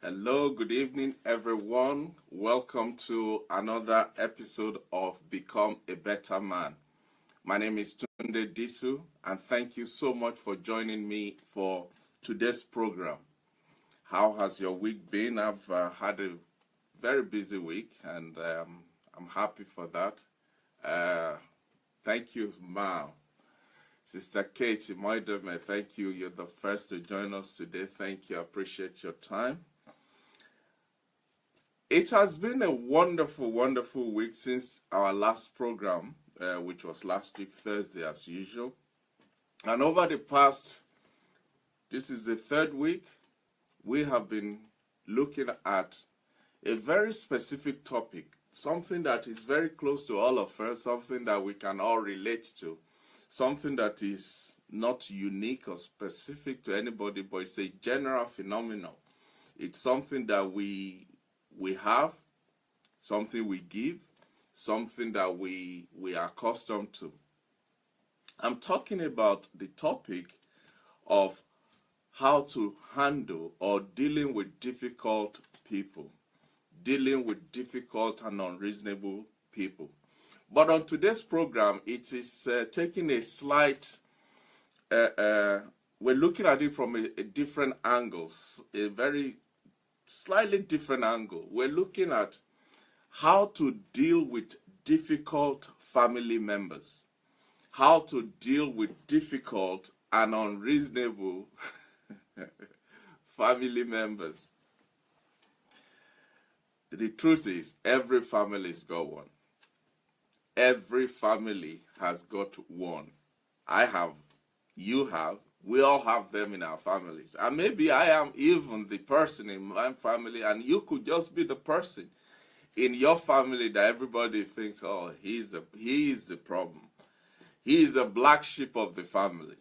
Hello, good evening, everyone. Welcome to another episode of Become a Better Man. My name is Tunde Disu, and thank you so much for joining me for today's program. How has your week been? I've had a very busy week, and I'm happy for that. Thank you, Ma. Sister Katie Moideme, thank you. You're the first to join us today. Thank you. I appreciate your time. It has been a wonderful, wonderful week since our last program, which was last week, Thursday, as usual. And over the past, this is the third week, we have been looking at a very specific topic, something that is very close to all of us, something that we can all relate to, something that is not unique or specific to anybody, but it's a general phenomenon. It's something that we have, something we give, something that we are accustomed to. I'm talking about the topic of how to handle or dealing with difficult people, dealing with difficult and unreasonable people. But on today's program, it is taking a slight, we're looking at it from a different angle, a very slightly different angle. We're looking at how to deal with difficult family members, how to deal with difficult and unreasonable family members. The truth is, every family's got one. Every family has got one. I have, you have, we all have them in our families. And maybe I am even the person in my family, and you could just be the person in your family that everybody thinks, oh, he is the problem. He is the black sheep of the family.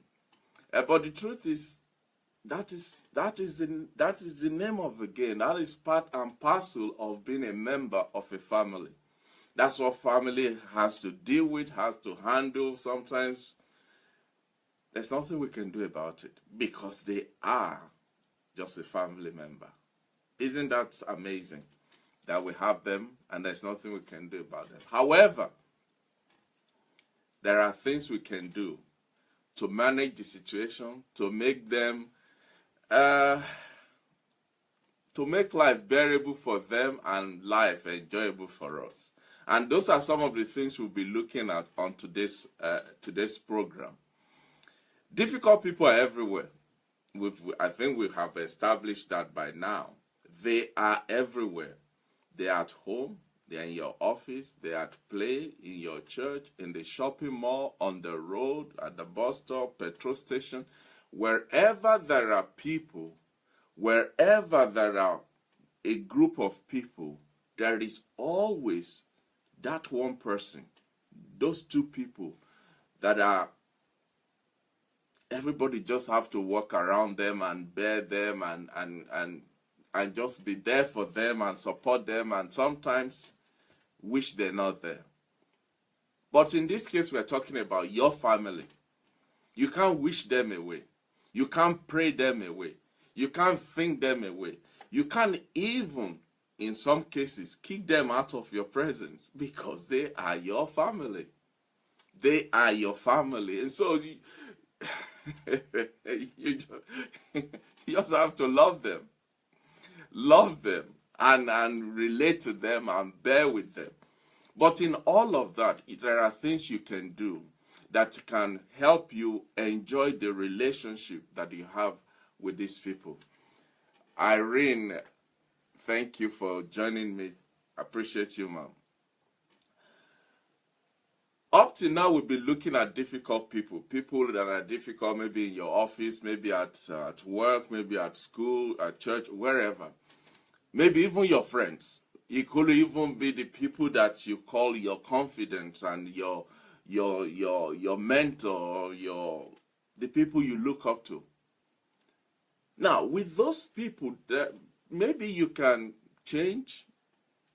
But the truth is, that is the name of the game. That is part and parcel of being a member of a family. That's what family has to deal with, has to handle. Sometimes there's nothing we can do about it because they are just a family member. Isn't that amazing that we have them and there's nothing we can do about them? However, there are things we can do to manage the situation, to make them, to make life bearable for them and life enjoyable for us. And those are some of the things we'll be looking at on today's program. Difficult people are everywhere. I think we have established that by now. They are everywhere. They are at home, they are in your office, they are at play, in your church, in the shopping mall, on the road, at the bus stop, petrol station. Wherever there are people, wherever there are a group of people, there is always that one person, those two people that are, everybody just have to walk around them and bear them and just be there for them and support them and sometimes wish they're not there. But in this case, we're talking about your family. You can't wish them away. You can't pray them away. You can't think them away. You can't even, in some cases, kick them out of your presence because they are your family. They are your family. And so you just have to love them and relate to them and bear with them. But in all of that, there are things you can do that can help you enjoy the relationship that you have with these people. Irene, thank you for joining me. I appreciate you, ma'am. Up to now, we've been looking at difficult people that are difficult, maybe in your office, maybe at work, maybe at school, at church, wherever. Maybe even your friends. It could even be the people that you call your confidants and your mentor, the people you look up to. Now, with those people, maybe you can change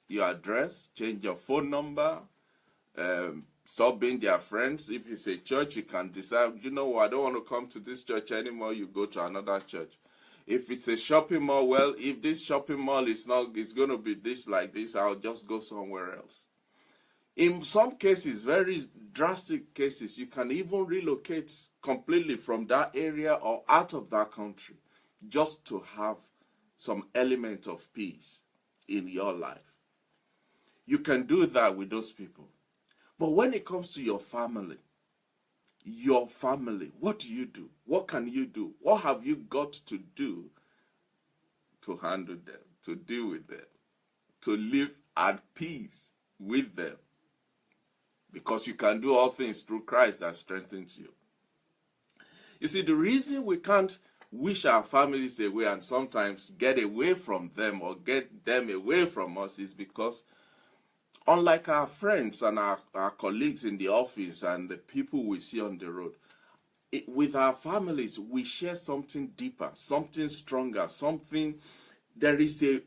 your address, change your phone number, stop being their friends. If it's a church, you can decide, you know what, I don't want to come to this church anymore. You go to another church. If it's a shopping mall, well, if this shopping mall is not, it's going to be this like this, I'll just go somewhere else. In some cases, very drastic cases, you can even relocate completely from that area or out of that country just to have some element of peace in your life. You can do that with those people. But when it comes to your family, what do you do? What can you do? What have you got to do to handle them, to deal with them, to live at peace with them? Because you can do all things through Christ that strengthens you. You see, the reason we can't wish our families away and sometimes get away from them or get them away from us is because, unlike our friends and our colleagues in the office and the people we see on the road, with our families, we share something deeper, something stronger, something. There is a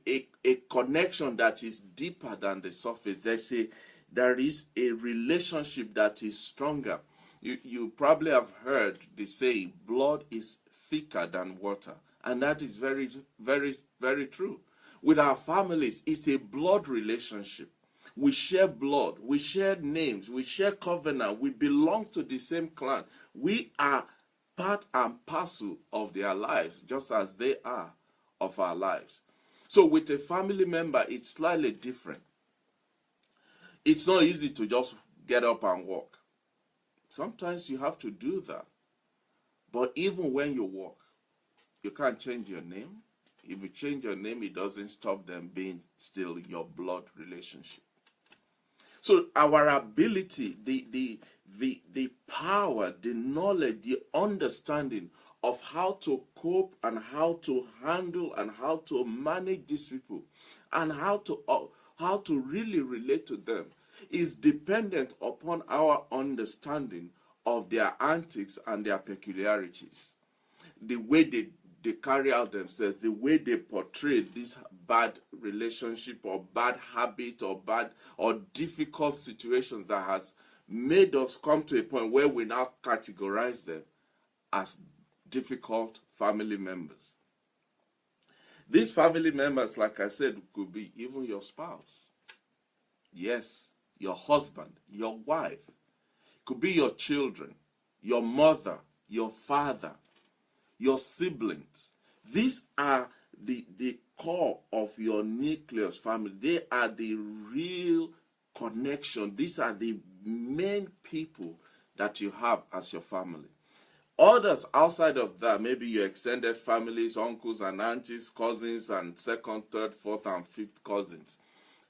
connection that is deeper than the surface. There is a relationship that is stronger. You probably have heard the saying, blood is thicker than water. And that is very, very, very true. With our families, it's a blood relationship. We share blood, we share names, we share covenant, we belong to the same clan. We are part and parcel of their lives, just as they are of our lives. So with a family member, it's slightly different. It's not easy to just get up and walk. Sometimes you have to do that. But even when you walk, you can't change your name. If you change your name, it doesn't stop them being still your blood relationship. So our ability, the power, the knowledge, the understanding of how to cope and how to handle and how to manage these people and how to really relate to them is dependent upon our understanding of their antics and their peculiarities. The way they carry out themselves, the way they portray this bad relationship or bad habit or bad or difficult situations that has made us come to a point where we now categorize them as difficult family members. These family members, like I said, could be even your spouse. Yes, your husband, your wife. It could be your children, your mother, your father, your siblings. These are the core of your nucleus family. They are the real connection. These are the main people that you have as your family. Others outside of that, maybe your extended families, uncles and aunties, cousins and second, third, fourth and fifth cousins,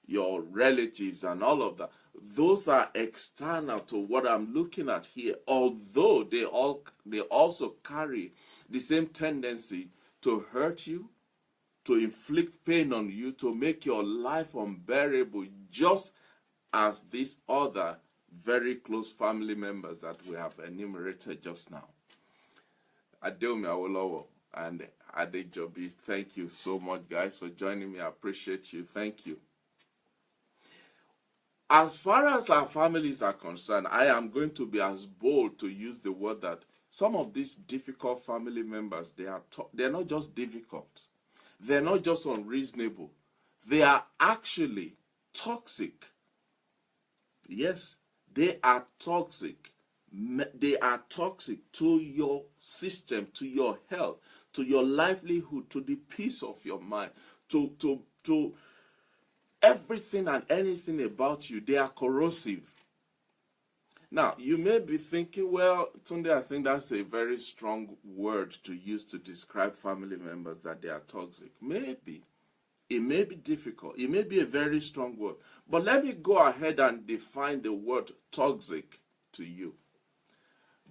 your relatives and all of that. Those are external to what I'm looking at here, although they also carry the same tendency to hurt you, to inflict pain on you, to make your life unbearable, just as these other very close family members that we have enumerated just now. Adeomi Awolowo and Adejobi, thank you so much, guys, for joining me. I appreciate you. Thank you. As far as our families are concerned, I am going to be as bold to use the word that some of these difficult family members, they're not just difficult. They're not just unreasonable. They are actually toxic. Yes, they are toxic. They are toxic to your system, to your health, to your livelihood, to the peace of your mind, to everything and anything about you. They are corrosive. Now, you may be thinking, well, Tunde, I think that's a very strong word to use to describe family members, that they are toxic. Maybe. It may be difficult. It may be a very strong word. But let me go ahead and define the word toxic to you.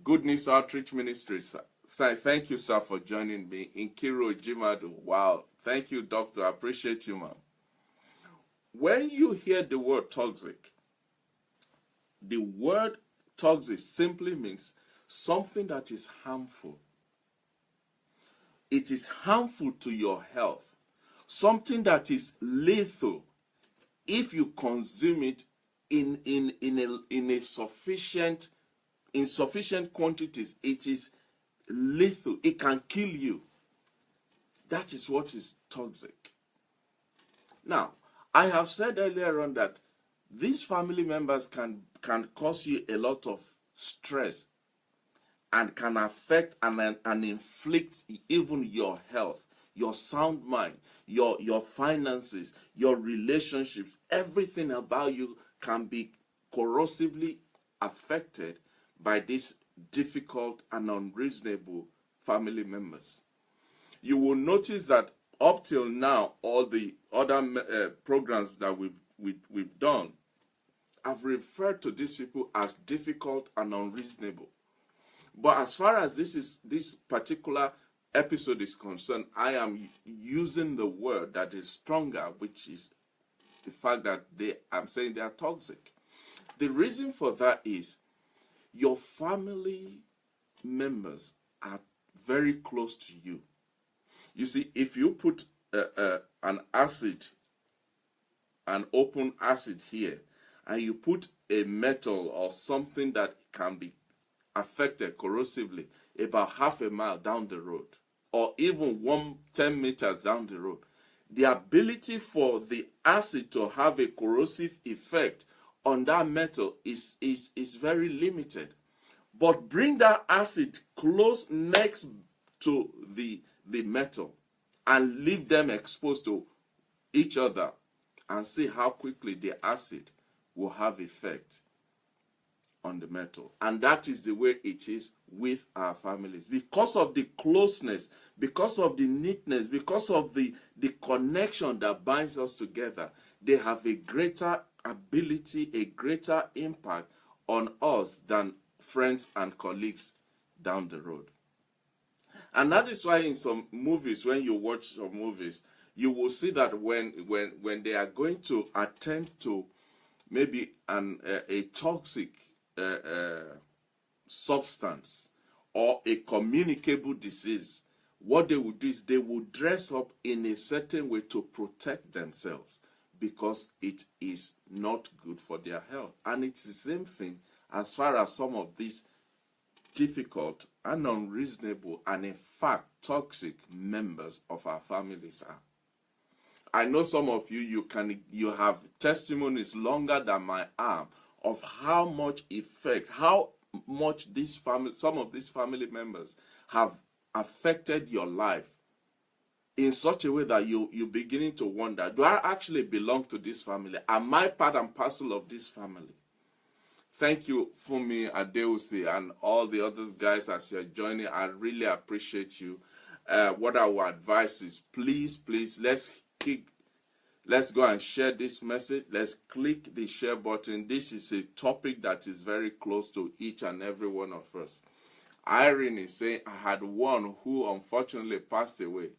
Good News Outreach Ministries. Thank you, sir, for joining me. Nkiro Jimadu. Wow. Thank you, doctor. I appreciate you, ma'am. When you hear the word toxic, the word toxic simply means something that is harmful. It is harmful to your health. Something that is lethal if you consume it in sufficient quantities. It is lethal. It can kill you. That is what is toxic. Now, I have said earlier on that these family members can cause you a lot of stress and can affect and inflict even your health, your sound mind, your finances, your relationships. Everything about you can be corrosively affected by these difficult and unreasonable family members. You will notice that up till now, all the other programs that we've done have referred to these people as difficult and unreasonable. But as far as this particular episode is concerned, I am using the word that is stronger, which is the fact that I'm saying they are toxic. The reason for that is your family members are very close to you. You see, if you put an open acid here, and you put a metal or something that can be affected corrosively about half a mile down the road, or even 10 meters down the road, the ability for the acid to have a corrosive effect on that metal is very limited. But bring that acid close next to the metal and leave them exposed to each other and see how quickly the acid will have effect on the metal. And that is the way it is with our families. Because of the closeness, because of the neatness, because of the connection that binds us together, they have a greater ability, a greater impact on us than friends and colleagues down the road. And that is why in some movies, when you watch some movies, you will see that when they are going to attend to maybe a toxic substance or a communicable disease, what they would do is they would dress up in a certain way to protect themselves, because it is not good for their health. And it's the same thing as far as some of these difficult and unreasonable and in fact toxic members of our families are. I know some of you have testimonies longer than my arm of how much effect, how much some of these family members have affected your life in such a way that you're beginning to wonder, do I actually belong to this family? Am I part and parcel of this family? Thank you, Fumi, Adeusi, and all the other guys as you're joining. I really appreciate you. What I would advise is, please, let's go and share this message. Let's click the share button. This is a topic that is very close to each and every one of us. Irene is saying, I had one who unfortunately passed away.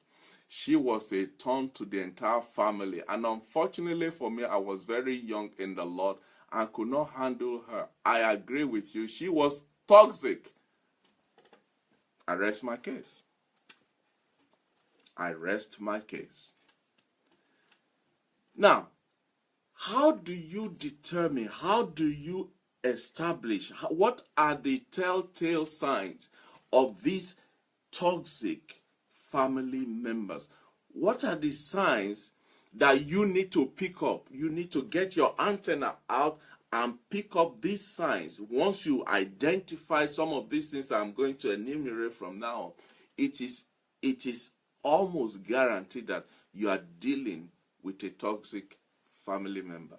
She was a thorn to the entire family. And unfortunately for me, I was very young in the Lord and could not handle her. I agree with you. She was toxic. I rest my case. I rest my case. Now, how do you determine, how do you establish, what are the telltale signs of these toxic family members? What are the signs that you need to pick up? You need to get your antenna out and pick up these signs. Once you identify some of these things I'm going to enumerate from now on, it is almost guaranteed that you are dealing with a toxic family member.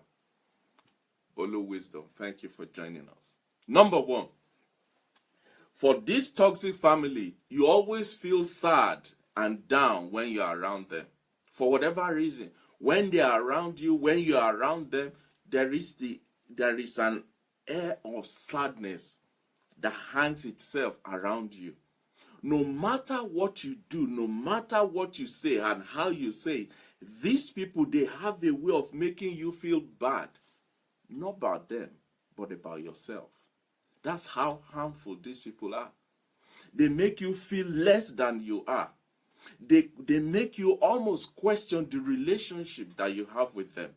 Olu Wisdom, thank you for joining us. Number one, for this toxic family, you always feel sad and down when you are around them. For whatever reason, when they are around you, when you are around them, there is an air of sadness that hangs itself around you. No matter what you do, no matter what you say and how you say it, these people, they have a way of making you feel bad. Not about them, but about yourself. That's how harmful these people are. They make you feel less than you are. They make you almost question the relationship that you have with them.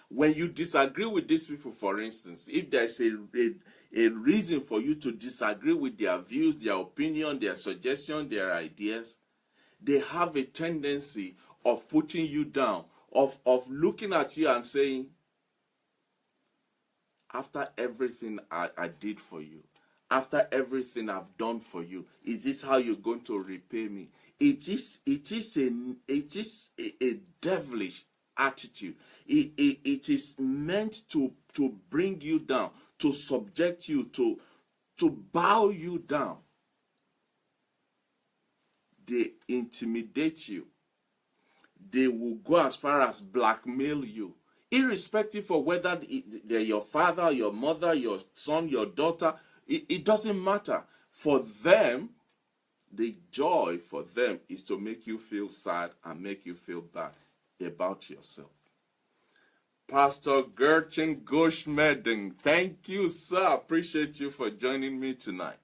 When you disagree with these people, for instance, if there's a reason for you to disagree with their views, their opinion, their suggestions, their ideas, they have a tendency of putting you down, of looking at you and saying, after everything I did for you, after everything I've done for you, is this how you're going to repay me? It is a devilish attitude. It is meant to bring you down, to subject you, to bow you down. They intimidate you. They will go as far as blackmail you, irrespective of whether they're your father, your mother, your son, your daughter. It doesn't matter. For them, the joy for them is to make you feel sad and make you feel bad about yourself. Pastor Gertchen Goshmeden, thank you, sir. Appreciate you for joining me tonight.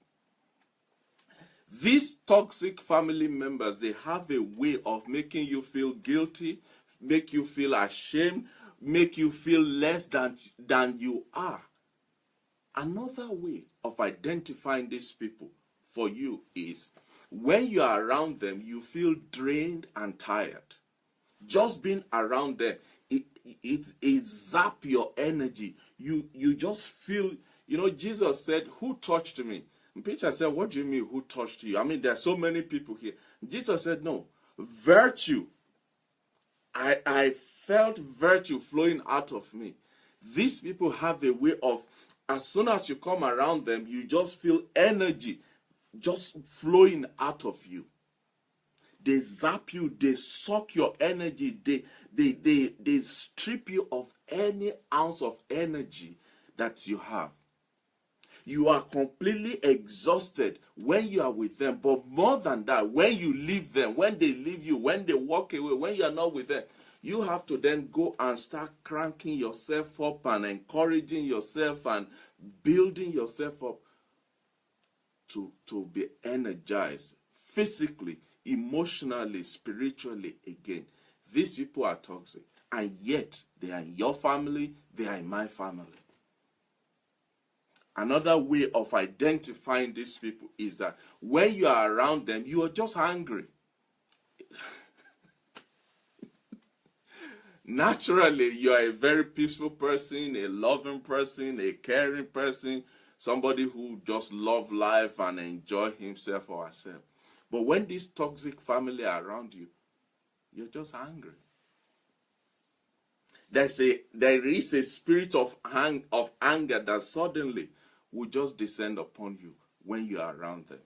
These toxic family members, they have a way of making you feel guilty, make you feel ashamed, make you feel less than you are. Another way of identifying these people for you is when you are around them, you feel drained and tired. Just being around them, it zap your energy. You just feel, Jesus said, "Who touched me?" And Peter said, "What do you mean, who touched you? I mean, there are so many people here." Jesus said, "No, virtue. I felt virtue flowing out of me." These people have a way of, as soon as you come around them, you just feel energy just flowing out of you. They zap you, they suck your energy, they strip you of any ounce of energy that you have. You are completely exhausted when you are with them. But more than that, when you leave them, when they leave you, when they walk away, when you are not with them, you have to then go and start cranking yourself up and encouraging yourself and building yourself up to be energized physically, emotionally, spiritually again. These people are toxic, and yet they are in your family, they are in my family. Another way of identifying these people is that when you are around them, you are just angry. Naturally, you are a very peaceful person, a loving person, a caring person, somebody who just loves life and enjoy himself or herself. But when this toxic family are around you, you're just angry. There is a spirit of anger that suddenly will just descend upon you when you are around them.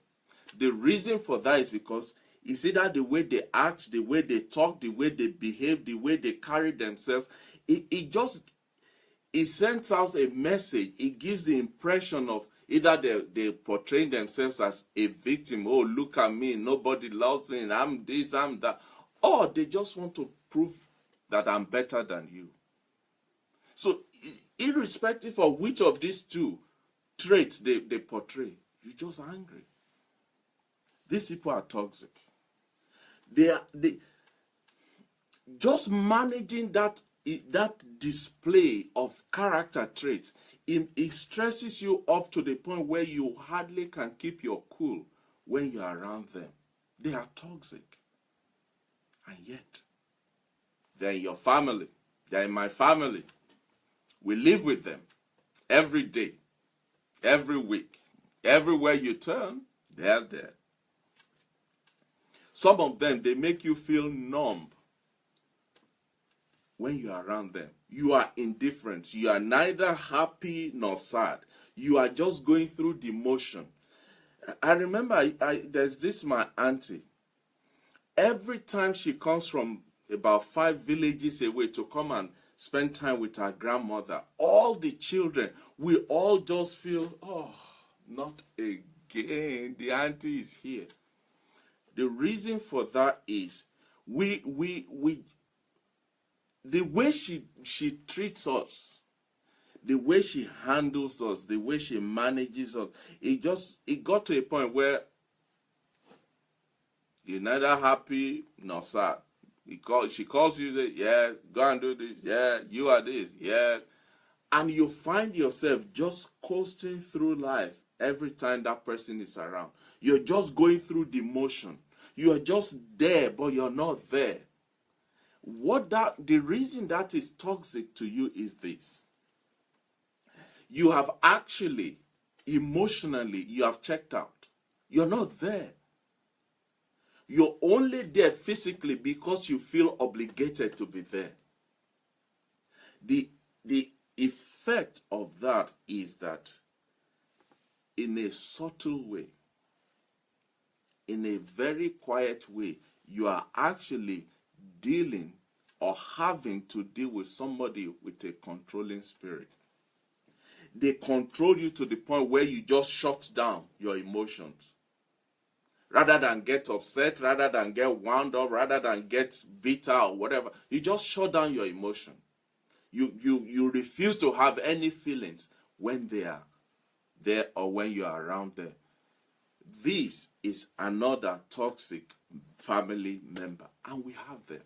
The reason for that is because it's either the way they act, the way they talk, the way they behave, the way they carry themselves. It sends out a message. It gives the impression of either they portray themselves as a victim. "Oh, look at me, nobody loves me, I'm this, I'm that." Or they just want to prove that I'm better than you. So irrespective of which of these two traits they portray, you're just angry. These people are toxic. They just managing that display of character traits, it stresses you up to the point where you hardly can keep your cool when you're around them. They are toxic. And yet, they're in your family. They're in my family. We live with them every day, every week. Everywhere you turn, they're there. Some of them, they make you feel numb when you are around them. You are indifferent. You are neither happy nor sad. You are just going through the motion. I remember there's this my auntie. Every time she comes from about 5 villages away to come and spend time with her grandmother, all the children, we all just feel, "Oh, not again. The auntie is here." The reason for that is the way she treats us, the way she handles us, the way she manages us, it got to a point where you're neither happy nor sad. She calls you, say, "Yeah, go and do this. Yeah, you are this. Yeah." And you find yourself just coasting through life every time that person is around. You're just going through the motion. You are just there, but you're not there. The reason that is toxic to you is this. You have actually, emotionally, you have checked out. You're not there. You're only there physically because you feel obligated to be there. The effect of that is that in a subtle way, in a very quiet way, you are actually dealing or having to deal with somebody with a controlling spirit. They control you to the point where you just shut down your emotions. Rather than get upset, rather than get wound up, rather than get bitter or whatever, you just shut down your emotion. You refuse to have any feelings when they are there or when you are around them. This is another toxic family member, and we have them.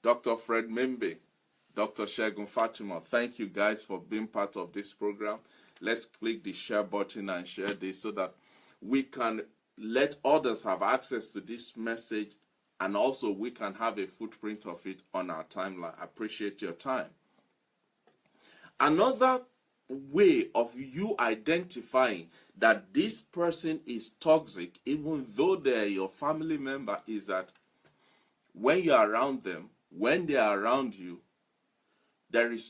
Dr. Fred Membe, Dr. Shegun Fatima, thank you guys for being part of this program. Let's click the share button and share this so that we can let others have access to this message, and also we can have a footprint of it on our timeline. I appreciate your time. Another way of you identifying that this person is toxic, even though they're your family member, is that when you're around them, when they are around you,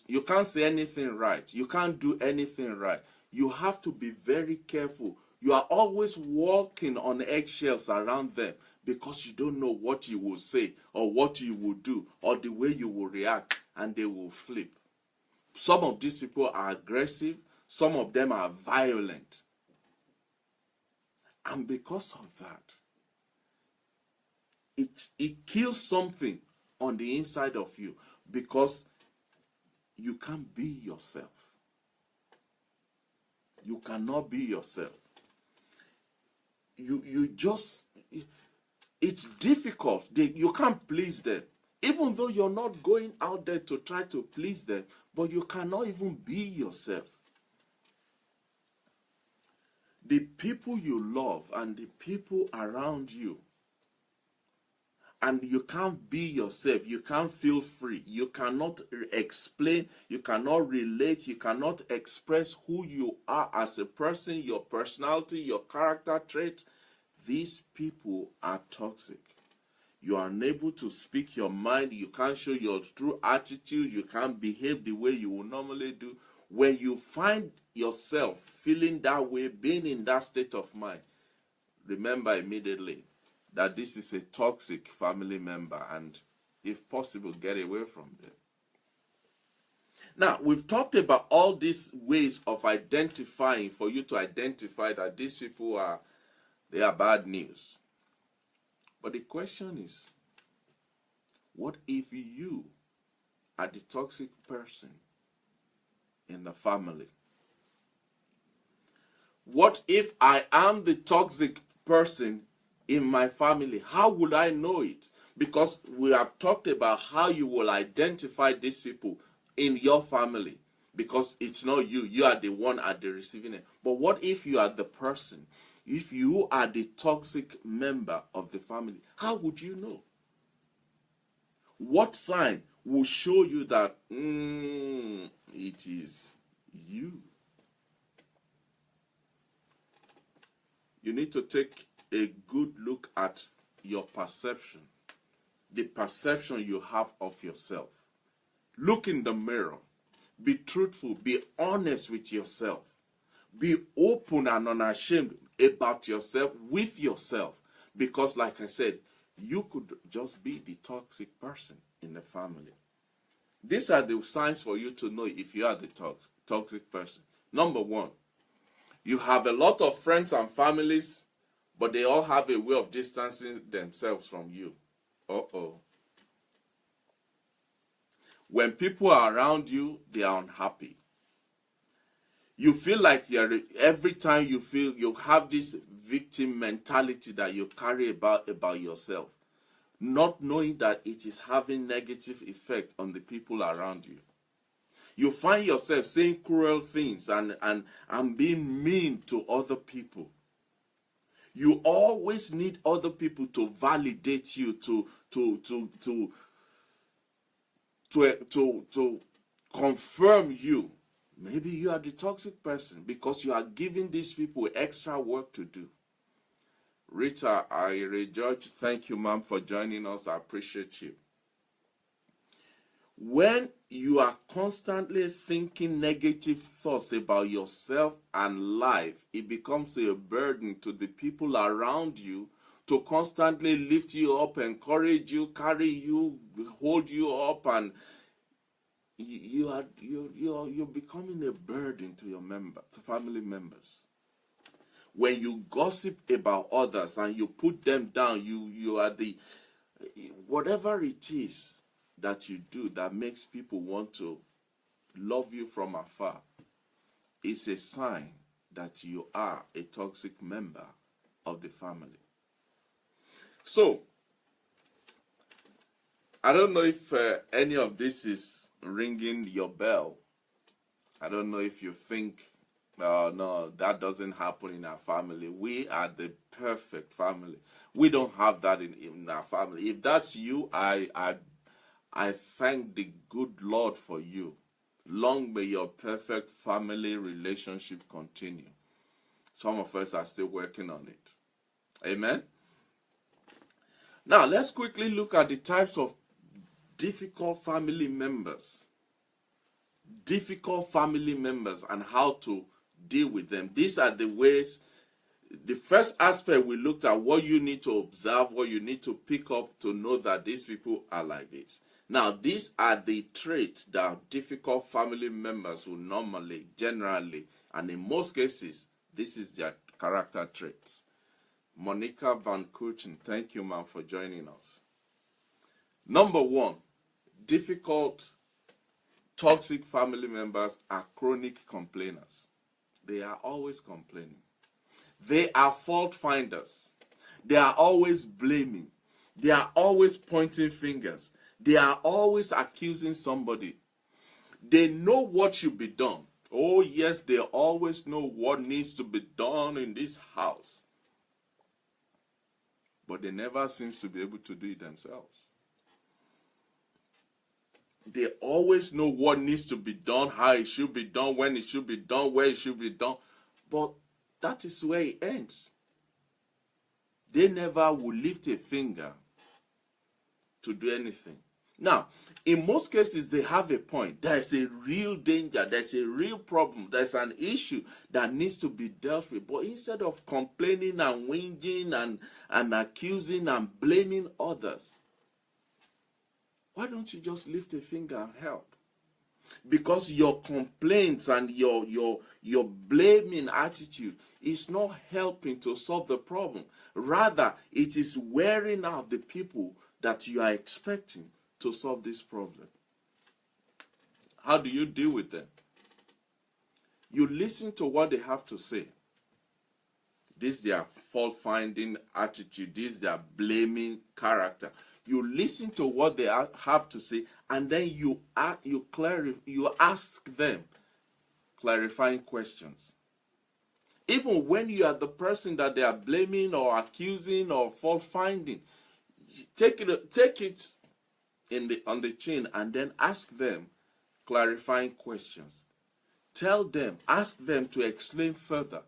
you can't say anything right. You can't do anything right. You have to be very careful. You are always walking on eggshells around them because you don't know what you will say or what you will do or the way you will react, and they will flip. Some of these people are aggressive. Some of them are violent. And because of that, it kills something on the inside of you because you can't be yourself. You cannot be yourself. It's difficult. You can't please them. Even though you're not going out there to try to please them, but you cannot even be yourself. The people you love and the people around you, and you can't be yourself, you can't feel free, you cannot explain, you cannot relate, you cannot express who you are as a person, your personality, your character trait. These people are toxic. You are unable to speak your mind, you can't show your true attitude, you can't behave the way you would normally do. When you find yourself feeling that way, being in that state of mind, remember immediately that this is a toxic family member, and if possible, get away from them. Now, we've talked about all these ways of identifying, for you to identify that these people are bad news. But the question is, what if you are the toxic person in the family? What if I am the toxic person in my family? How would I know it? Because we have talked about how you will identify these people in your family, because it's not you. You are the one at the receiving end. But what if you are the person? If you are the toxic member of the family, how would you know? What sign will show you that it is you? You need to take a good look at your perception, the perception you have of yourself. Look in the mirror. Be truthful. Be honest with yourself. Be open and unashamed about yourself, with yourself. Because like I said, you could just be the toxic person in the family. These are the signs for you to know if you are the toxic person. Number one, you have a lot of friends and families, but they all have a way of distancing themselves from you. Uh-oh. When people are around you, they are unhappy. You feel like every time you have this victim mentality that you carry about yourself, not knowing that it is having negative effect on the people around you. You find yourself saying cruel things and being mean to other people. You always need other people to validate you, to confirm you. Maybe you are the toxic person because you are giving these people extra work to do. Rita, Judge, thank you, ma'am, for joining us. I appreciate you. When you are constantly thinking negative thoughts about yourself and life, it becomes a burden to the people around you to constantly lift you up, encourage you, carry you, hold you up, and you're becoming a burden to your family members. When you gossip about others and you put them down, you are the whatever it is that you do that makes people want to love you from afar is a sign that you are a toxic member of the family. So, I don't know if any of this is ringing your bell. I don't know if you think, no, that doesn't happen in our family. We are the perfect family. We don't have that in our family. If that's you, I thank the good Lord for you. Long may your perfect family relationship continue. Some of us are still working on it. Amen? Now, let's quickly look at the types of difficult family members. Difficult family members and how to deal with them. These are the ways. The first aspect we looked at what you need to observe, what you need to pick up to know that these people are like this. Now, these are the traits that difficult family members will normally, generally, and in most cases, this is their character traits. Monica Van Kuchen, thank you, ma'am, for joining us. Number one, difficult, toxic family members are chronic complainers. They are always complaining. They are fault finders. They are always blaming. They are always pointing fingers. They are always accusing somebody. They know what should be done. Oh yes, they always know what needs to be done in this house. But they never seem to be able to do it themselves. They always know what needs to be done, how it should be done, when it should be done, where it should be done. But that is where it ends. They never will lift a finger to do anything. Now, in most cases, they have a point. There's a real danger. There's a real problem. There's an issue that needs to be dealt with. But instead of complaining and whinging and accusing and blaming others, why don't you just lift a finger and help? Because your complaints and your blaming attitude is not helping to solve the problem. Rather, it is wearing out the people that you are expecting to solve this problem. How do you deal with them? You listen to what they have to say. This is their fault-finding attitude. This is their blaming character. You listen to what they have to say, and then you ask them clarifying questions. Even when you are the person that they are blaming or accusing or fault-finding, take it on the chin and then ask them clarifying questions. Ask them to explain further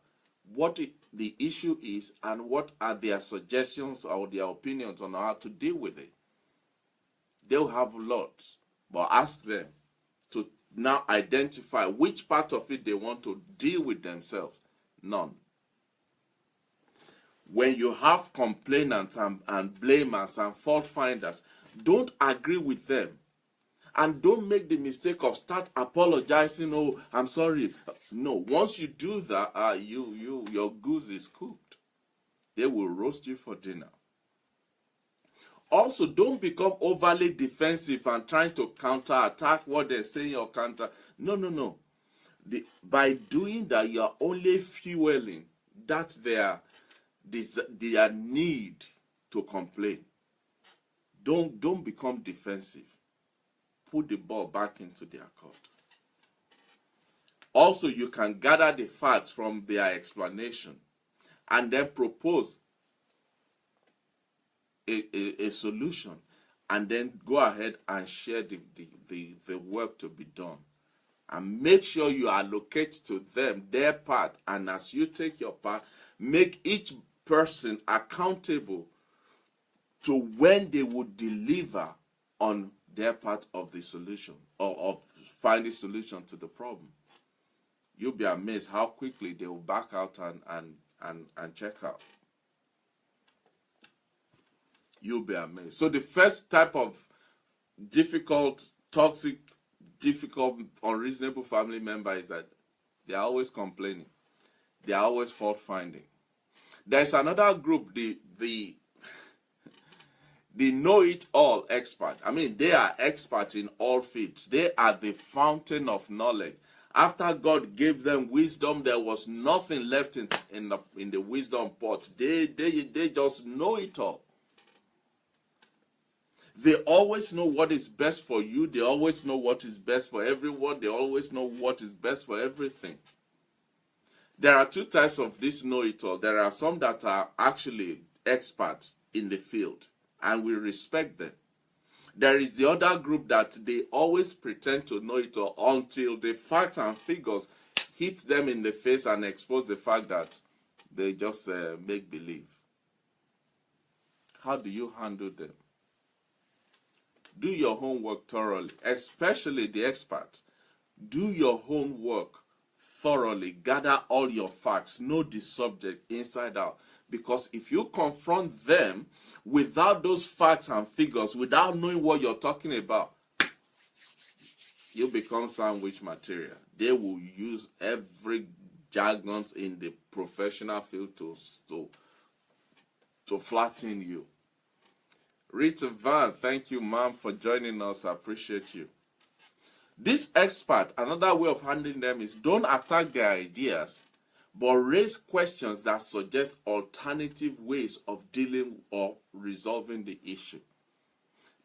what the issue is and what are their suggestions or their opinions on how to deal with it. They'll have lots, but ask them to now identify which part of it they want to deal with themselves. None. When you have complainants and blamers and fault finders, don't agree with them. And don't make the mistake of start apologizing. Oh, I'm sorry. No, once you do that, your goose is cooked. They will roast you for dinner. Also, don't become overly defensive and trying to counterattack what they're saying or counter. No. By doing that, you are only fueling their need to complain. Don't become defensive. Put the ball back into their court. Also, you can gather the facts from their explanation and then propose a solution, and then go ahead and share the work to be done. And make sure you allocate to them their part, and as you take your part, make each person accountable to when they would deliver on their part of the solution, or of finding solution to the problem. You'll be amazed how quickly they will back out and check out. You'll be amazed. So the first type of difficult, toxic, difficult, unreasonable family member is that they are always complaining. They are always fault finding. There's another group, the know-it-all expert. I mean, they are experts in all fields. They are the fountain of knowledge. After God gave them wisdom, there was nothing left in the wisdom pot. They just know it all. They always know what is best for you. They always know what is best for everyone. They always know what is best for everything. There are two types of this know-it-all. There are some that are actually experts in the field, and we respect them. There is the other group that they always pretend to know it all until the facts and figures hit them in the face and expose the fact that they just make believe. How do you handle them? Do your homework thoroughly, especially the experts. Do your homework thoroughly. Gather all your facts. Know the subject inside out. Because if you confront them without those facts and figures, without knowing what you're talking about, you become sandwich material. They will use every jargon in the professional field to flatten you. Rita Van, thank you, ma'am, for joining us. I appreciate you. This expert, another way of handling them is don't attack their ideas, but raise questions that suggest alternative ways of dealing or resolving the issue.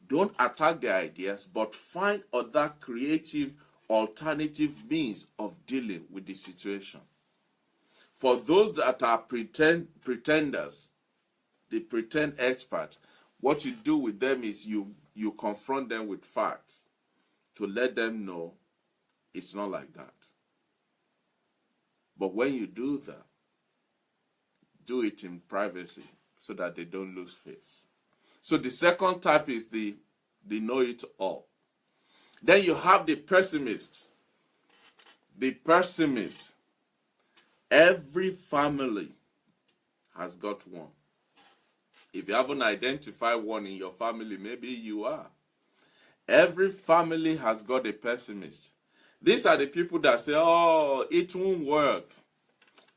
Don't attack their ideas, but find other creative, alternative means of dealing with the situation. For those that are pretenders, the pretend experts, what you do with them is you confront them with facts to let them know it's not like that. But when you do that, do it in privacy so that they don't lose face. So the second type is the know-it-all. Then you have the pessimist. The pessimist. Every family has got one. If you haven't identified one in your family, maybe you are. Every family has got a pessimist. These are the people that say, oh, it won't work.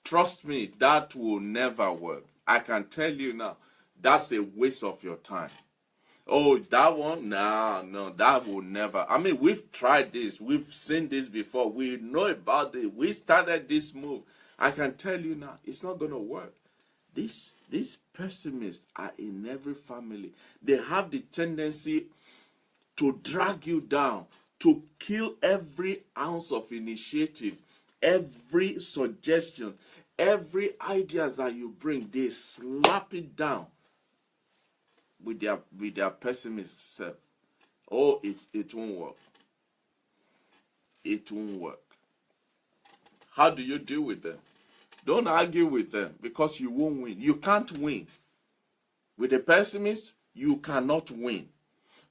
Trust me, that will never work. I can tell you now, that's a waste of your time. Oh, that one? No, that will never. I mean, we've tried this. We've seen this before. We know about it. We started this move. I can tell you now, it's not going to work. These pessimists are in every family. They have the tendency to drag you down, to kill every ounce of initiative, every suggestion, every idea that you bring. They slap it down with their pessimist self. Oh, it won't work. It won't work. How do you deal with them? Don't argue with them because you won't win. You can't win. With a pessimist, you cannot win.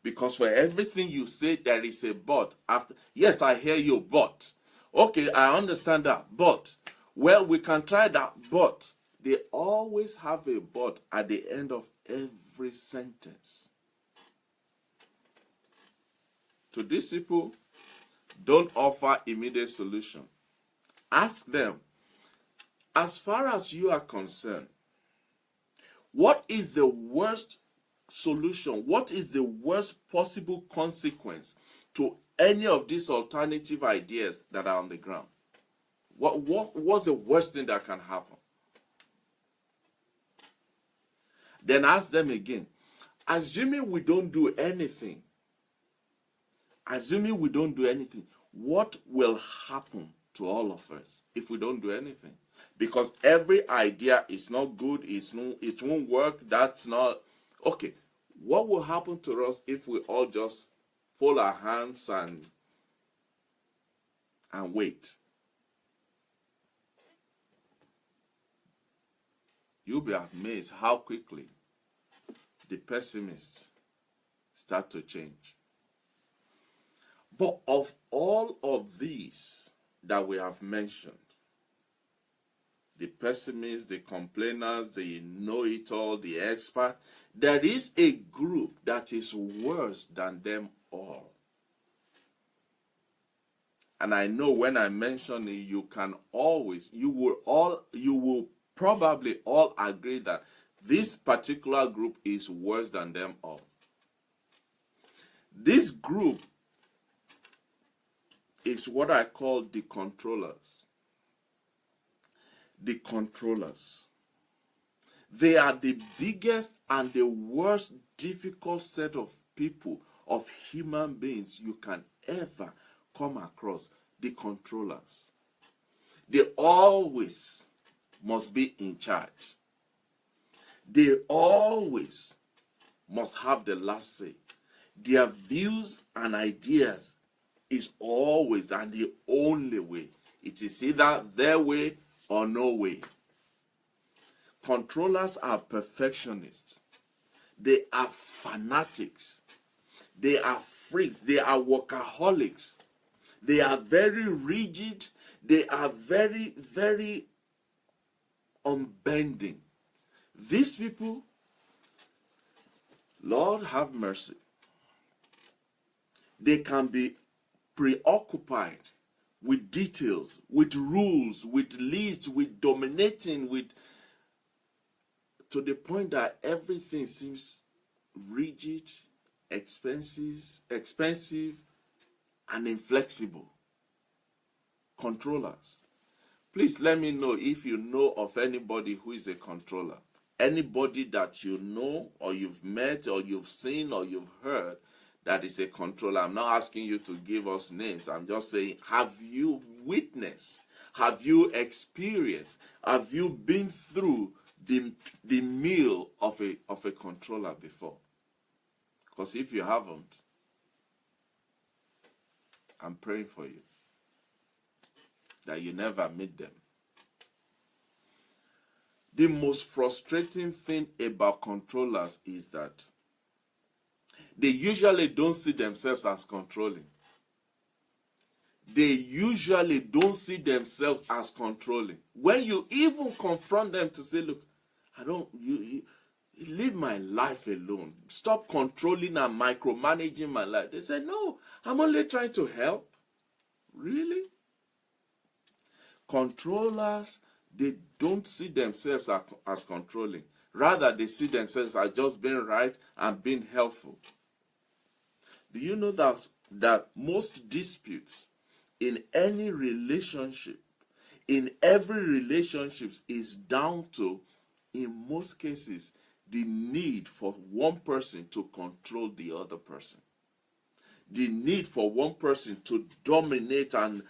Because for everything you say, there is a but. After, yes, I hear you, but. Okay, I understand that, but. Well, we can try that, but. They always have a but at the end of every sentence. To these people, don't offer immediate solution. Ask them, as far as you are concerned, what is the worst solution? What is the worst possible consequence to any of these alternative ideas that are on the ground? What's the worst thing that can happen? Then ask them again, assuming we don't do anything, what will happen to all of us if we don't do anything? because every idea is not good, it won't work, that's not okay. What will happen to us if we all just fold our hands and wait? You'll be amazed how quickly the pessimists start to change. But of all of these that we have mentioned, the pessimists, the complainers, the know-it-all, the expert, there is a group that is worse than them all. And I know when I mention it, you will probably all agree that this particular group is worse than them all. This group is what I call the controllers. The controllers. They are the biggest and the worst difficult set of people, of human beings you can ever come across. The controllers. They always must be in charge. They always must have the last say. Their views and ideas is always and the only way. It is either their way or no way. Controllers are perfectionists. They are fanatics. They are freaks. They are workaholics. They are very rigid. They are very, very unbending. These people, Lord have mercy, they can be preoccupied with details, with rules, with lists, with dominating, to the point that everything seems rigid, expensive, and inflexible. Controllers. Please let me know if you know of anybody who is a controller. Anybody that you know or you've met or you've seen or you've heard that is a controller. I'm not asking you to give us names. I'm just saying, have you witnessed? Have you experienced? Have you been through the meal of a controller before? Because if you haven't, I'm praying for you that you never meet them. The most frustrating thing about controllers is that they usually don't see themselves as controlling. They usually don't see themselves as controlling. When you even confront them to say, look, you leave my life alone. Stop controlling and micromanaging my life. They say, no, I'm only trying to help. Really? Controllers, they don't see themselves as controlling. Rather, they see themselves as just being right and being helpful. Do you know that most disputes in any relationship, in every relationship, is down to, in most cases, the need for one person to control the other person. The need for one person to dominate and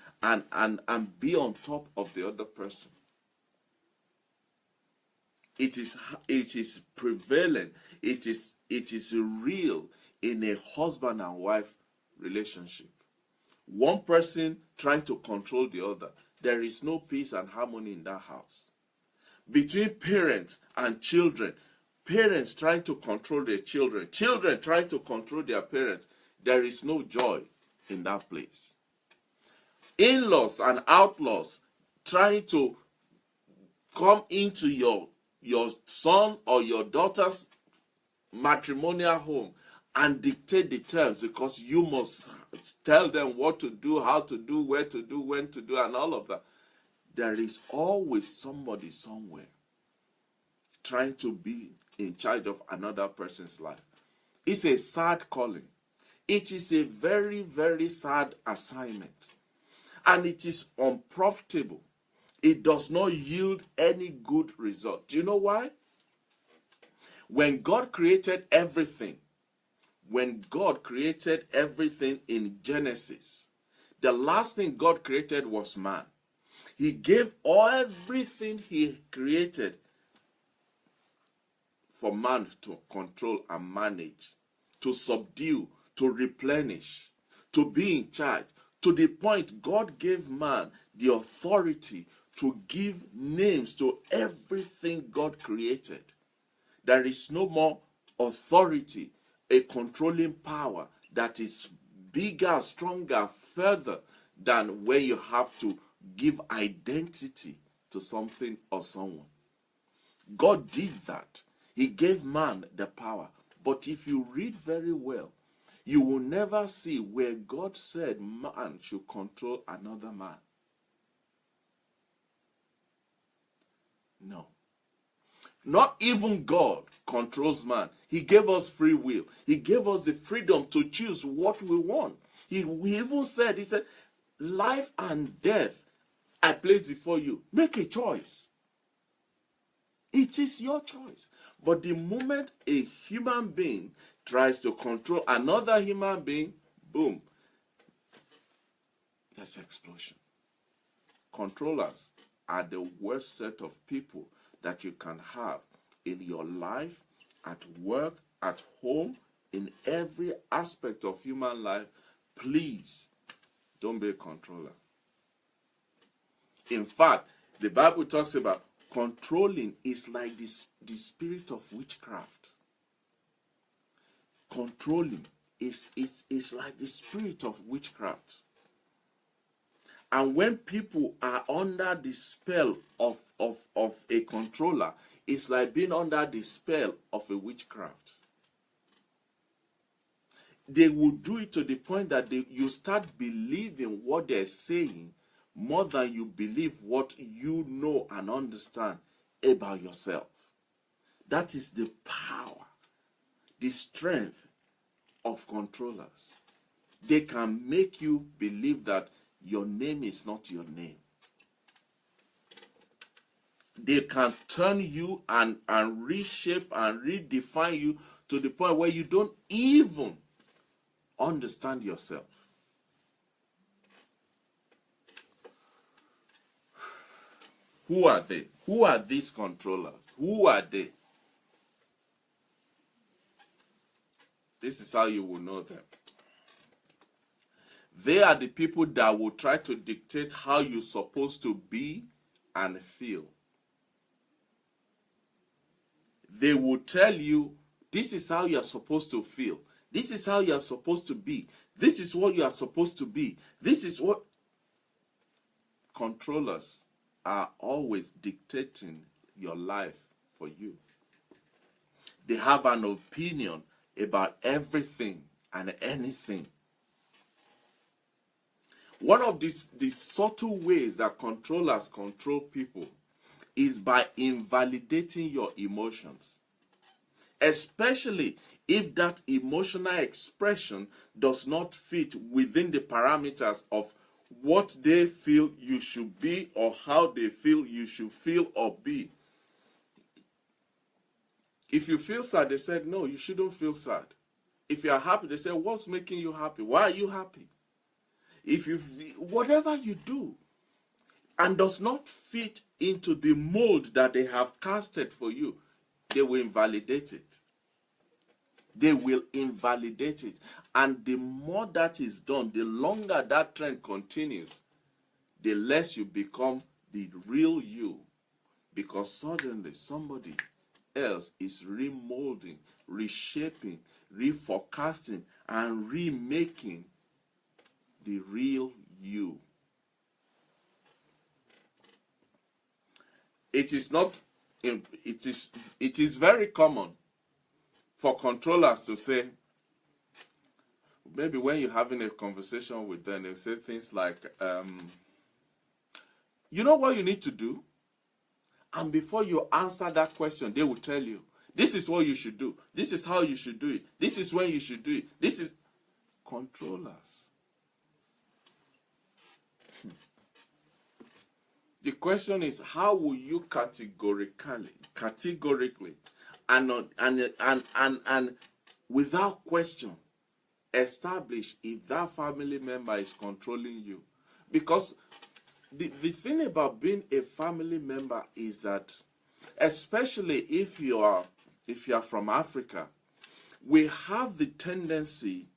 be on top of the other person. It is prevalent. It is real in a husband and wife relationship. One person trying to control the other. There is no peace and harmony in that house. Between parents and children, parents trying to control their children, children trying to control their parents, there is no joy in that place. In-laws and outlaws trying to come into your son or your daughter's matrimonial home and dictate the terms, because you must tell them what to do, how to do, where to do, when to do, and all of that. There is always somebody somewhere trying to be in charge of another person's life. It's a sad calling. It is a very, very sad assignment. And it is unprofitable. It does not yield any good result. Do you know why? When God created everything, in Genesis, the last thing God created was man. He gave everything he created for man to control and manage, to subdue, to replenish, to be in charge, to the point God gave man the authority to give names to everything God created. There is no more authority, a controlling power that is bigger, stronger, further than where you have to give identity to something or someone. God did that. He gave man the power. But if you read very well, you will never see where God said man should control another man. No. Not even God controls man. He gave us free will. He gave us the freedom to choose what we want. He even said, he said, life and death I place before you. Make a choice. It is your choice. But the moment a human being tries to control another human being, boom, there's explosion. Controllers are the worst set of people that you can have in your life, at work, at home, in every aspect of human life. Please, don't be a controller. In fact, the Bible talks about controlling is like the spirit of witchcraft. Controlling is like the spirit of witchcraft. And when people are under the spell of a controller, it's like being under the spell of a witchcraft. They will do it to the point that you start believing what they're saying more than you believe what you know and understand about yourself. That is the power, the strength of controllers. They can make you believe that your name is not your name. They can turn you and reshape and redefine you to the point where you don't even understand yourself. Who are they? Who are these controllers? Who are they? This is how you will know them. They are the people that will try to dictate how you're supposed to be and feel. They will tell you, this is how you're supposed to feel. This is how you're supposed to be. This is what you are supposed to be. This is what controllers are always dictating your life for you. They have an opinion about everything and anything. One of the subtle ways that controllers control people is by invalidating your emotions, especially if that emotional expression does not fit within the parameters of what they feel you should be or how they feel you should feel or be. If you feel sad, they said, no, you shouldn't feel sad. If you are happy, they say, what's making you happy? Why are you happy? If you, whatever you do and does not fit into the mold that they have casted for you, they will invalidate it. They will invalidate it. And the more that is done, the longer that trend continues, the less you become the real you. Because suddenly somebody else is remolding, reshaping, reforecasting, and remaking the real you. It is very common for controllers to say, maybe when you're having a conversation with them, they say things like, you know what you need to do? And before you answer that question, they will tell you, this is what you should do. This is how you should do it. This is when you should do it. This is controllers. The question is, how will you categorically, and without question, establish if that family member is controlling you? Because the thing about being a family member is that, especially if you are from Africa, we have the tendency,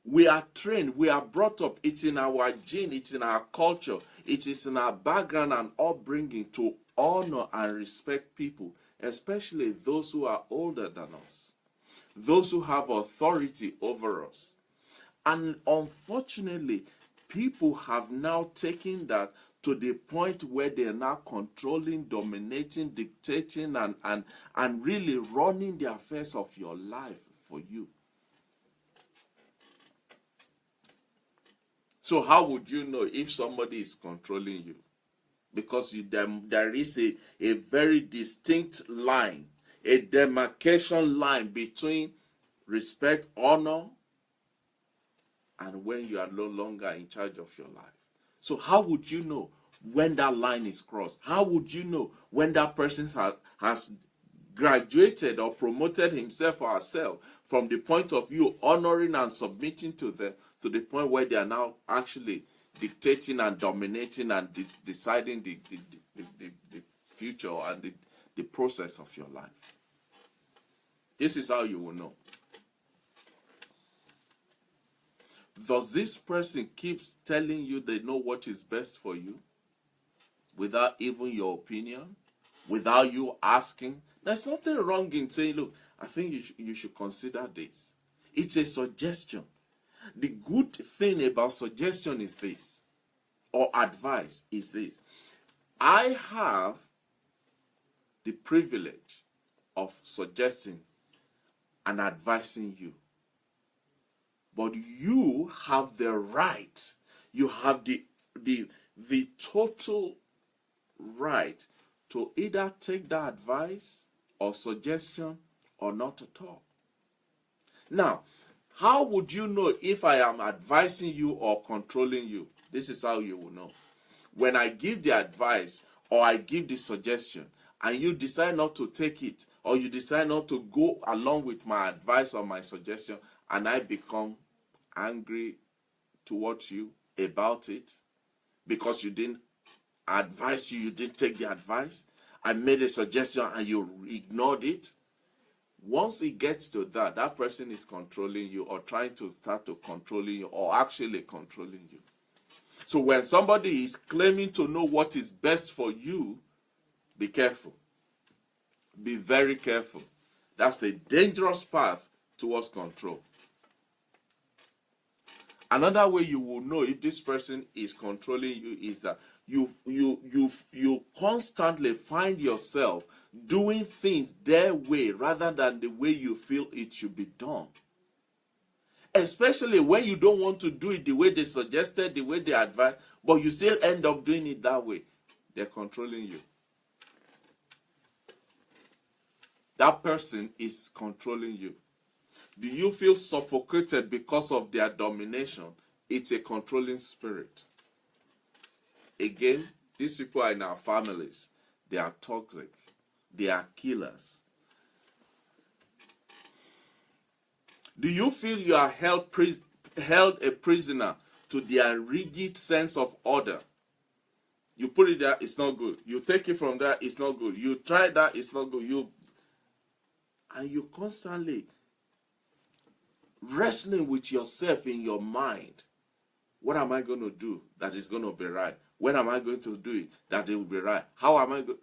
we are trained, we are brought up, it's in our gene, it's in our culture, it is in our background and upbringing to honor and respect people, especially those who are older than us, those who have authority over us. And unfortunately, people have now taken that to the point where they're now controlling, dominating, dictating, and really running the affairs of your life for you. So how would you know if somebody is controlling you? Because there is a very distinct line, a demarcation line between respect, honor, and when you are no longer in charge of your life. So how would you know when that line is crossed? How would you know when that person has graduated or promoted himself or herself from the point of view honoring and submitting to them to the point where they are now actually dictating and dominating and deciding the future and the process of your life? This is how you will know. Does this person keeps telling you they know what is best for you without even your opinion, without you asking? There's nothing wrong in saying, look, I think you should consider this. It's a suggestion. The good thing about suggestion is this, or advice is this. I have the privilege of suggesting and advising you. But you have the right, you have the total right to either take that advice or suggestion or not at all. Now, how would you know if I am advising you or controlling you? This is how you will know. When I give the advice or I give the suggestion and you decide not to take it, or you decide not to go along with my advice or my suggestion, and I become angry towards you about it because you didn't advise you didn't take the advice, I made a suggestion and you ignored it. Once it gets to that person is controlling you or trying to start to controlling you or actually controlling you. So when somebody is claiming to know what is best for you, be careful. Be very careful. That's a dangerous path towards control. Another way you will know if this person is controlling you is that you constantly find yourself doing things their way rather than the way you feel it should be done. Especially when you don't want to do it the way they suggested, the way they advised, but you still end up doing it that way. They're controlling you. That person is controlling you. Do you feel suffocated because of their domination? It's a controlling spirit. Again, these people are in our families. They are toxic. They are killers. Do you feel you are held a prisoner to their rigid sense of order? You put it there, it's not good. You take it from there, it's not good. You try that, it's not good. And you constantly wrestling with yourself in your mind. What am I going to do that is going to be right? When am I going to do it that it will be right? How am I going?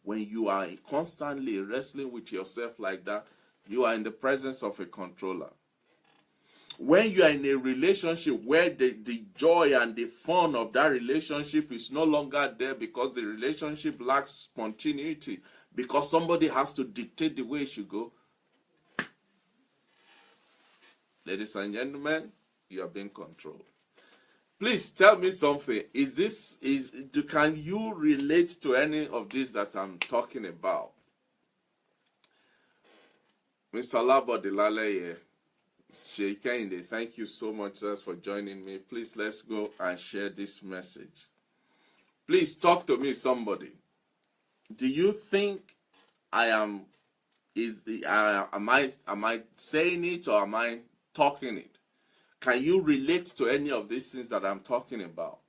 When you are constantly wrestling with yourself like that, you are in the presence of a controller. When you are in a relationship where the joy and the fun of that relationship is no longer there because the relationship lacks spontaneity, because somebody has to dictate the way it should go, ladies and gentlemen, you are being controlled. Please tell me something. Can you relate to any of this that I'm talking about? Mr. Labodilale, Sheikende, thank you so much, sir, for joining me. Please, let's go and share this message. Please talk to me, somebody. Do you think am I saying it or am I talking it? Can you relate to any of these things that I'm talking about?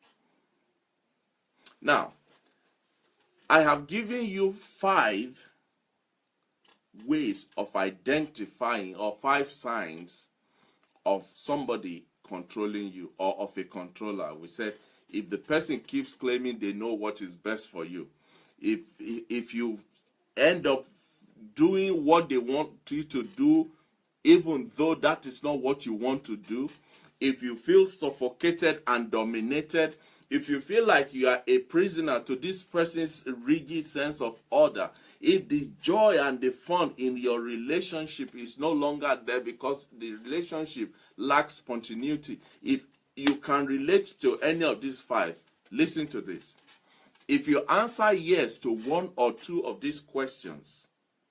Now, I have given you 5 ways of identifying, or 5 signs of somebody controlling you, or of a controller. We said if the person keeps claiming they know what is best for you, if you end up doing what they want you to do, even though that is not what you want to do, if you feel suffocated and dominated, if you feel like you are a prisoner to this person's rigid sense of order, if the joy and the fun in your relationship is no longer there because the relationship lacks spontaneity, if you can relate to any of these 5, listen to this. If you answer yes to 1 or 2 of these questions,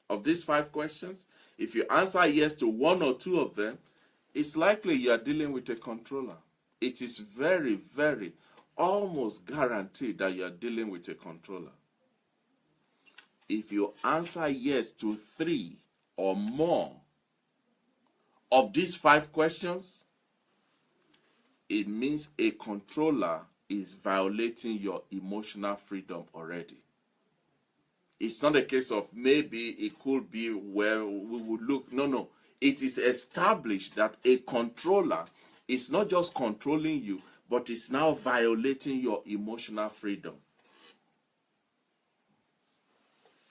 of these 5 questions, if you answer yes to 1 or 2 of them, it's likely you are dealing with a controller. It is very, very, almost guaranteed that you are dealing with a controller. If you answer yes to 3 or more of these 5 questions, it means a controller is violating your emotional freedom already. It's not a case of maybe it could be where we would look. No. It is established that a controller is not just controlling you, but is now violating your emotional freedom.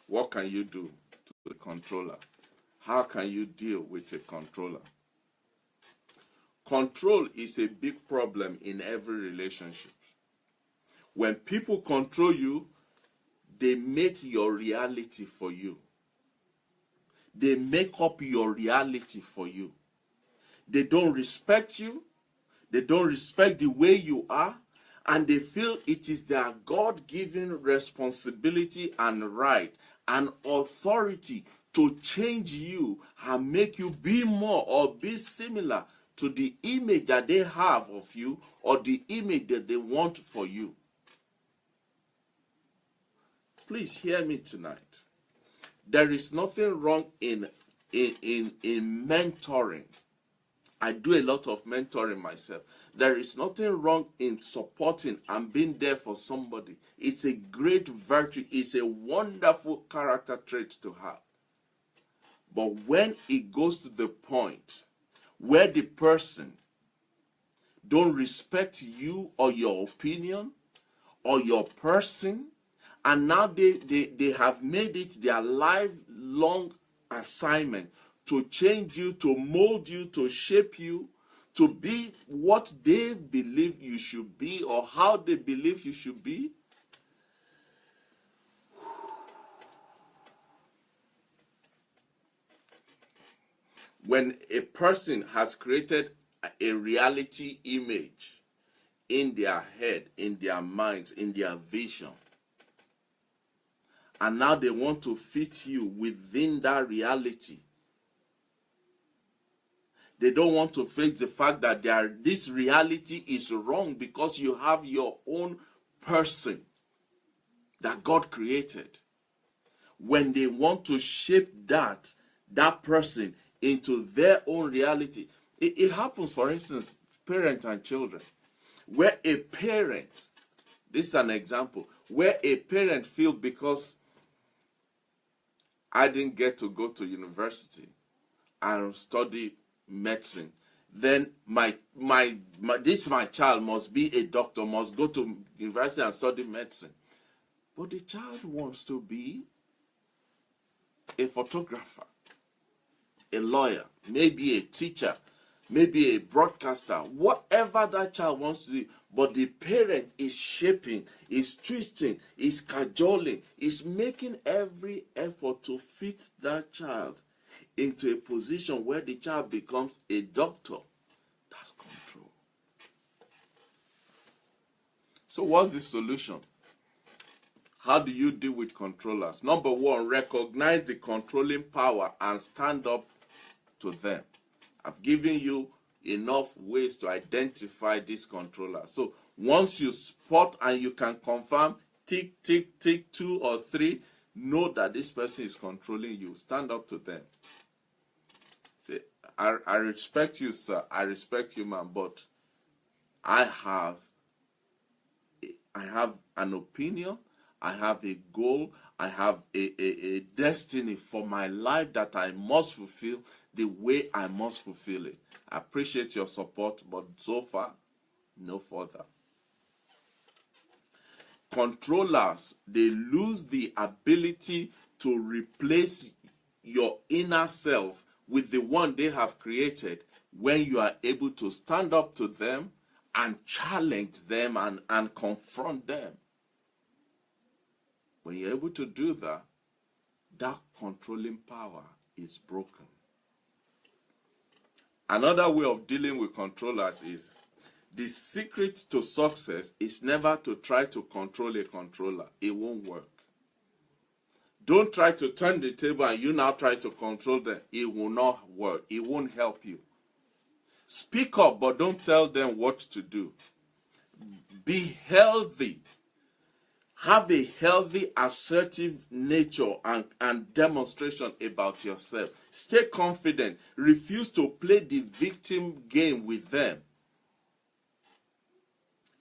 What can you do to the controller? How can you deal with a controller? Control is a big problem in every relationship. When people control you, they make your reality for you. They make up your reality for you. They don't respect you. They don't respect the way you are. And they feel it is their God-given responsibility and right and authority to change you and make you be more or be similar to the image that they have of you or the image that they want for you. Please hear me tonight. There is nothing wrong in mentoring. I do a lot of mentoring myself. There is nothing wrong in supporting and being there for somebody. It's a great virtue. It's a wonderful character trait to have. But when it goes to the point where the person don't respect you or your opinion or your person, and now they have made it their lifelong assignment to change you, to mold you, to shape you, to be what they believe you should be or how they believe you should be. When a person has created a reality image in their head, in their minds, in their vision, and now they want to fit you within that reality, they don't want to face the fact that this reality is wrong because you have your own person that God created. When they want to shape that person into their own reality, it happens, for instance, parents and children, where a parent, this is an example, where a parent feels because I didn't get to go to university and study medicine, then my child must be a doctor, must go to university and study medicine. But the child wants to be a photographer, a lawyer, maybe a teacher, maybe a broadcaster, whatever that child wants to do. But the parent is shaping, is twisting, is cajoling, is making every effort to fit that child into a position where the child becomes a doctor. That's control. So what's the solution? How do you deal with controllers? Number 1, recognize the controlling power and stand up to them. I've given you enough ways to identify this controller. So once you spot and you can confirm, tick, tick, tick, 2 or 3, know that this person is controlling you. Stand up to them. Say, I respect you, sir. I respect you, ma'am, but I have I have an opinion, I have a goal, I have a destiny for my life that I must fulfill the way I must fulfill it. I appreciate your support, but so far, no further. Controllers, they lose the ability to replace your inner self with the one they have created when you are able to stand up to them and challenge them and confront them. When you're able to do that, that controlling power is broken. Another way of dealing with controllers is the secret to success is never to try to control a controller. It won't work. Don't try to turn the table and you now try to control them. It will not work. It won't help you. Speak up, but don't tell them what to do. Be healthy. Have a healthy, assertive nature and demonstration about yourself. Stay confident. Refuse to play the victim game with them.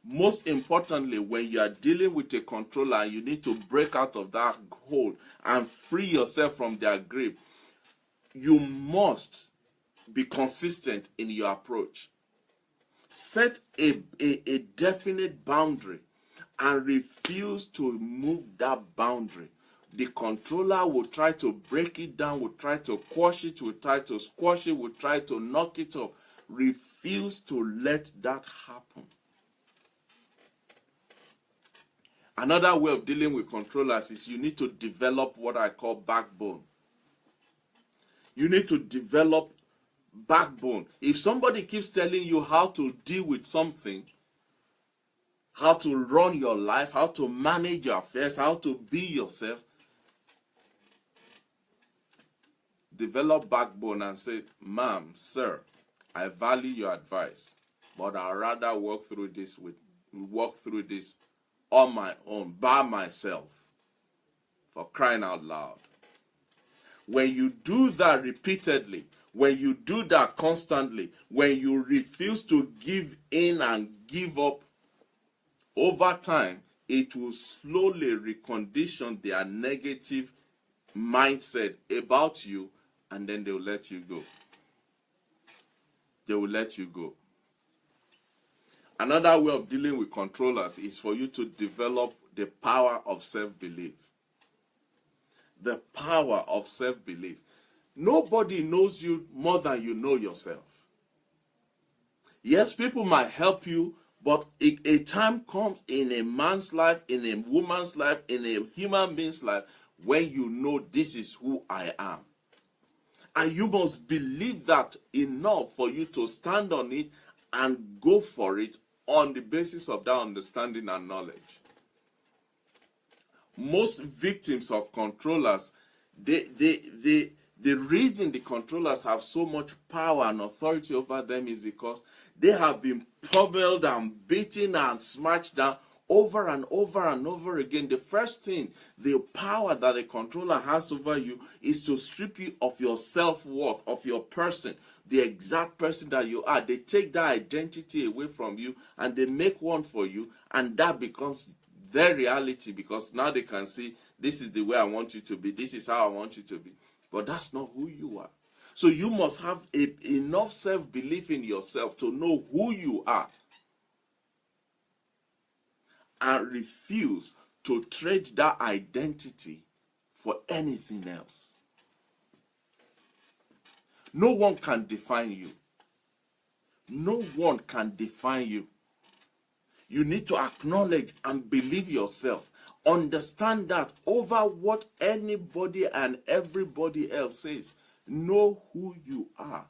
Most importantly, when you are dealing with a controller, you need to break out of that hold and free yourself from their grip. You must be consistent in your approach. Set a definite boundary and refuse to move that boundary. The controller will try to break it down, will try to quash it, will try to squash it, will try to knock it off. Refuse to let that happen. Another way of dealing with controllers is you need to develop what I call backbone. You need to develop backbone. If somebody keeps telling you how to deal with something, how to run your life, how to manage your affairs, how to be yourself, develop backbone and say, ma'am, sir, I value your advice, but I'd rather walk through this on my own, by myself, for crying out loud. When you do that repeatedly, when you do that constantly, when you refuse to give in and give up, over time, it will slowly recondition their negative mindset about you, and then they will let you go. They will let you go. Another way of dealing with controllers is for you to develop the power of self-belief. The power of self-belief. Nobody knows you more than you know yourself. Yes, people might help you, but a time comes in a man's life, in a woman's life, in a human being's life, when you know this is who I am. And you must believe that enough for you to stand on it and go for it on the basis of that understanding and knowledge. Most victims of controllers, the reason the controllers have so much power and authority over them is because they have been pummeled and beaten and smashed down over and over and over again. The first thing, the power that a controller has over you is to strip you of your self-worth, of your person, the exact person that you are. They take that identity away from you and they make one for you, and that becomes their reality, because now they can see, this is the way I want you to be, this is how I want you to be. But that's not who you are. So you must have enough self-belief in yourself to know who you are and refuse to trade that identity for anything else. No one can define you. No one can define you. You need to acknowledge and believe yourself. Understand that over what anybody and everybody else says. Know who you are.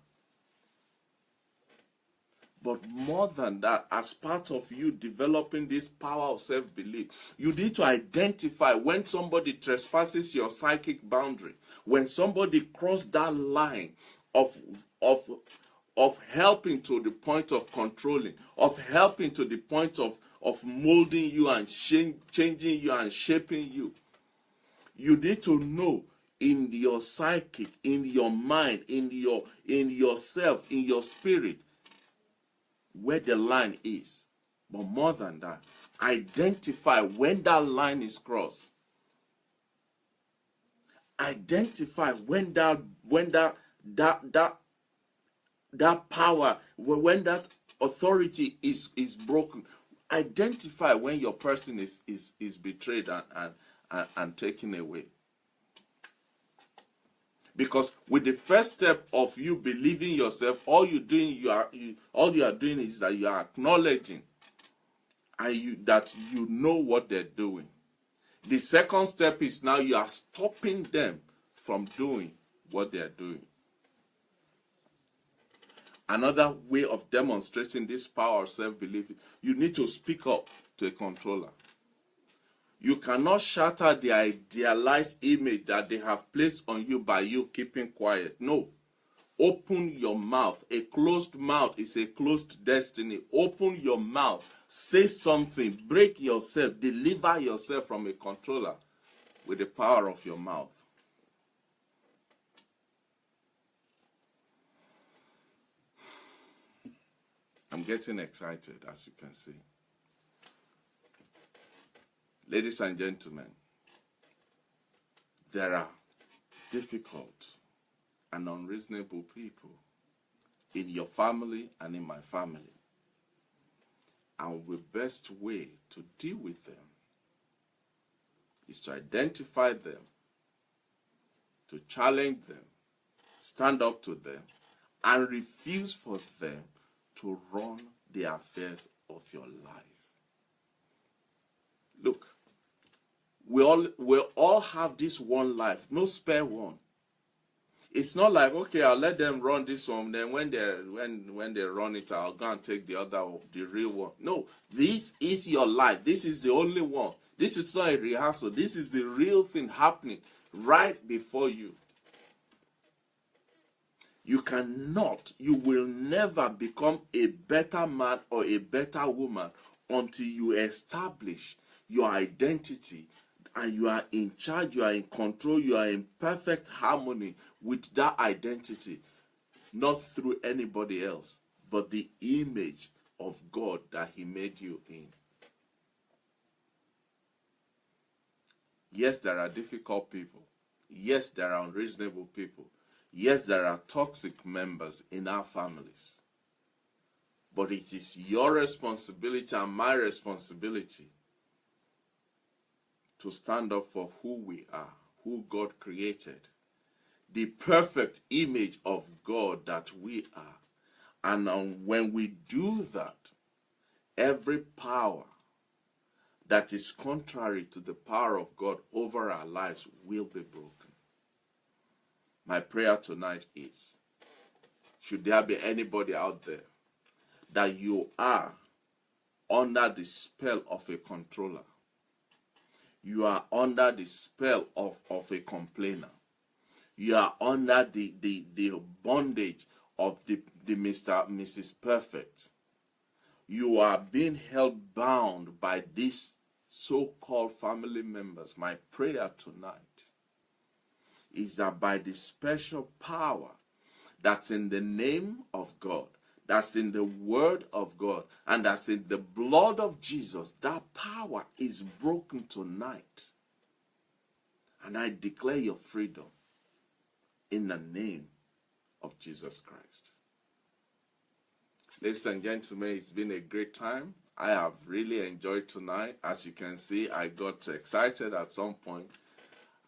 But more than that, as part of you developing this power of self-belief, you need to identify when somebody trespasses your psychic boundary, when somebody crosses that line of helping to the point of controlling, of helping to the point of molding you and changing you and shaping you. You need to know in your psychic, in your mind, in yourself, in your spirit, where the line is. But more than that, Identify when that line is crossed. Identify when that power, when that authority is broken. Identify when your person is betrayed and taken away. Because with the first step of you believing yourself, all you are doing is that you are acknowledging that you know what they're doing. The second step is now you are stopping them from doing what they are doing. Another way of demonstrating this power of self-belief, you need to speak up to a controller. You cannot shatter the idealized image that they have placed on you by you keeping quiet. No. Open your mouth. A closed mouth is a closed destiny. Open your mouth. Say something. Break yourself. Deliver yourself from a controller with the power of your mouth. I'm getting excited, as you can see. Ladies and gentlemen, there are difficult and unreasonable people in your family and in my family. And the best way to deal with them is to identify them, to challenge them, stand up to them, and refuse for them to run the affairs of your life. Look, we all have this one life, no spare one. It's not like, okay, I'll let them run this one, then when they run it, I'll go and take the other one, the real one. No, this is your life. This is the only one. This is not a rehearsal. This is the real thing happening right before you. You will never become a better man or a better woman until you establish your identity and you are in charge, you are in control, you are in perfect harmony with that identity, not through anybody else, but the image of God that He made you in. Yes, there are difficult people. Yes, there are unreasonable people. Yes, there are toxic members in our families. But it is your responsibility and my responsibility to stand up for who we are, who God created, the perfect image of God that we are. And when we do that, every power that is contrary to the power of God over our lives will be broken. My prayer tonight is, should there be anybody out there that you are under the spell of a controller, you are under the spell of a complainer, you are under the bondage of the Mrs. Perfect, you are being held bound by these so-called family members, my prayer tonight is that by the special power that's in the name of God, that's in the word of God, and that's in the blood of Jesus, that power is broken tonight. And I declare your freedom in the name of Jesus Christ. Ladies and gentlemen, it's been a great time. I have really enjoyed tonight. As you can see, I got excited at some point.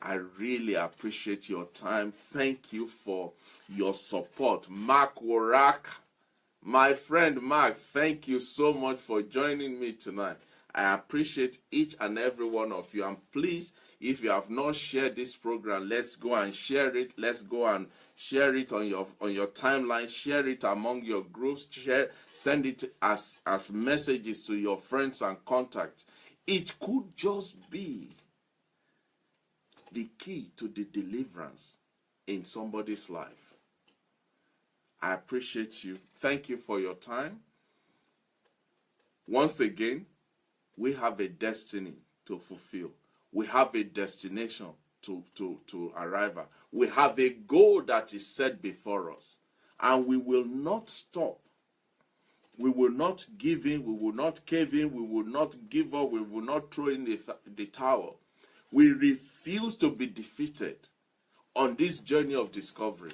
I really appreciate your time. Thank you for your support. Mark Warak, my friend Mark, thank you so much for joining me tonight. I appreciate each and every one of you. And please, if you have not shared this program, let's go and share it. Let's go and share it on your timeline. Share it among your groups. Send it as messages to your friends and contacts. It could just be the key to the deliverance in somebody's life. I appreciate you. Thank you for your time. Once again, we have a destiny to fulfill. We have a destination to arrive at. We have a goal that is set before us. And we will not stop. We will not give in, we will not cave in, we will not give up, we will not throw in the towel. We refuse to be defeated on this journey of discovery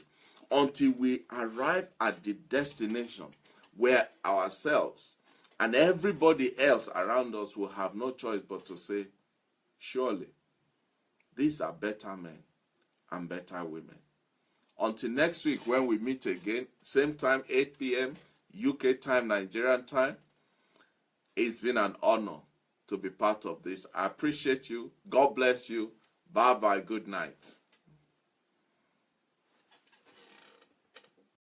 until we arrive at the destination where ourselves and everybody else around us will have no choice but to say, surely, these are better men and better women. Until next week when we meet again, same time, 8 p.m., UK time, Nigerian time, it's been an honor to be part of this. I appreciate you. God bless you. Bye-bye. Good night.